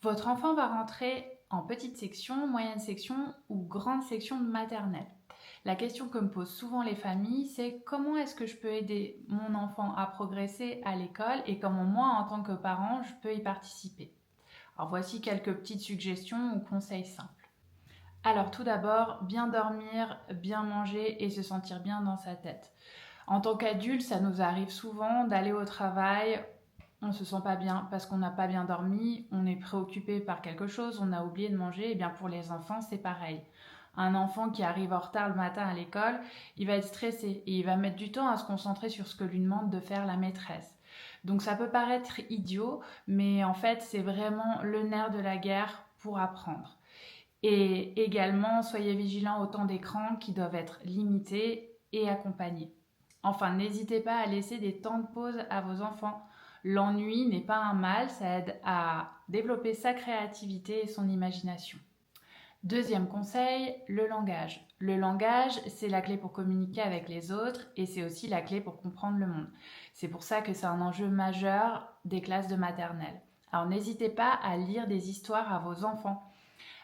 Votre enfant va rentrer en petite section, moyenne section ou grande section de maternelle. La question que me posent souvent les familles, c'est comment est-ce que je peux aider mon enfant à progresser à l'école et comment moi, en tant que parent, je peux y participer. Alors voici quelques petites suggestions ou conseils simples. Alors tout d'abord, bien dormir, bien manger et se sentir bien dans sa tête. En tant qu'adulte, ça nous arrive souvent d'aller au travail, on ne se sent pas bien parce qu'on n'a pas bien dormi, on est préoccupé par quelque chose, on a oublié de manger. Et bien pour les enfants, c'est pareil. Un enfant qui arrive en retard le matin à l'école, il va être stressé et il va mettre du temps à se concentrer sur ce que lui demande de faire la maîtresse. Donc ça peut paraître idiot, mais en fait c'est vraiment le nerf de la guerre pour apprendre. Et également, soyez vigilants au temps d'écran qui doivent être limités et accompagnés. Enfin, n'hésitez pas à laisser des temps de pause à vos enfants. L'ennui n'est pas un mal, ça aide à développer sa créativité et son imagination. Deuxième conseil, le langage. Le langage, c'est la clé pour communiquer avec les autres et c'est aussi la clé pour comprendre le monde. C'est pour ça que c'est un enjeu majeur des classes de maternelle. Alors n'hésitez pas à lire des histoires à vos enfants.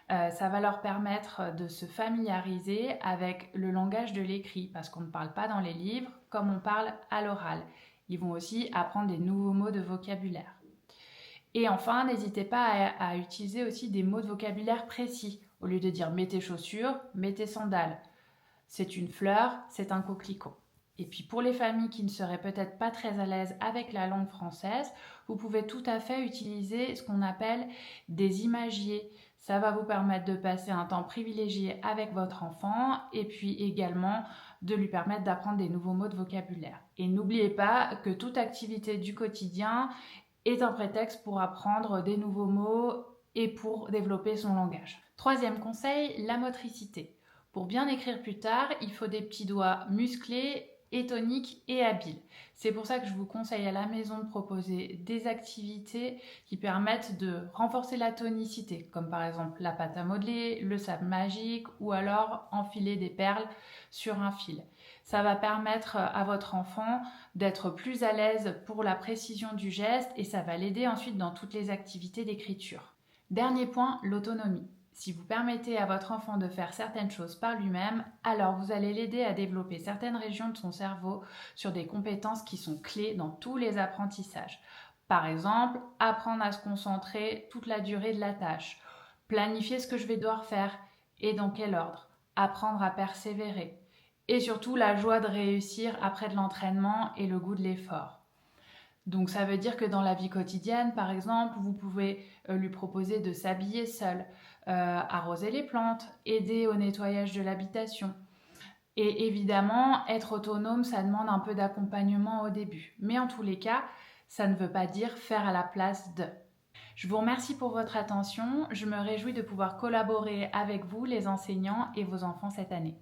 Ça va leur permettre de se familiariser avec le langage de l'écrit, parce qu'on ne parle pas dans les livres comme on parle à l'oral. Ils vont aussi apprendre des nouveaux mots de vocabulaire. Et enfin, n'hésitez pas à utiliser aussi des mots de vocabulaire précis. Au lieu de dire mets tes chaussures, mets tes sandales. C'est une fleur, c'est un coquelicot. Et puis pour les familles qui ne seraient peut-être pas très à l'aise avec la langue française, vous pouvez tout à fait utiliser ce qu'on appelle des imagiers. Ça va vous permettre de passer un temps privilégié avec votre enfant et puis également de lui permettre d'apprendre des nouveaux mots de vocabulaire. Et n'oubliez pas que toute activité du quotidien est un prétexte pour apprendre des nouveaux mots et pour développer son langage. Troisième conseil, la motricité. Pour bien écrire plus tard, il faut des petits doigts musclés et toniques et habiles. C'est pour ça que je vous conseille à la maison de proposer des activités qui permettent de renforcer la tonicité, comme par exemple la pâte à modeler, le sable magique ou alors enfiler des perles sur un fil. Ça va permettre à votre enfant d'être plus à l'aise pour la précision du geste et ça va l'aider ensuite dans toutes les activités d'écriture. Dernier point, l'autonomie. Si vous permettez à votre enfant de faire certaines choses par lui-même, alors vous allez l'aider à développer certaines régions de son cerveau sur des compétences qui sont clés dans tous les apprentissages. Par exemple, apprendre à se concentrer toute la durée de la tâche, planifier ce que je vais devoir faire et dans quel ordre, apprendre à persévérer et surtout la joie de réussir après de l'entraînement et le goût de l'effort. Donc ça veut dire que dans la vie quotidienne, par exemple, vous pouvez lui proposer de s'habiller seul, arroser les plantes, aider au nettoyage de l'habitation. Et évidemment, être autonome, ça demande un peu d'accompagnement au début. Mais en tous les cas, ça ne veut pas dire faire à la place de. Je vous remercie pour votre attention. Je me réjouis de pouvoir collaborer avec vous, les enseignants et vos enfants cette année.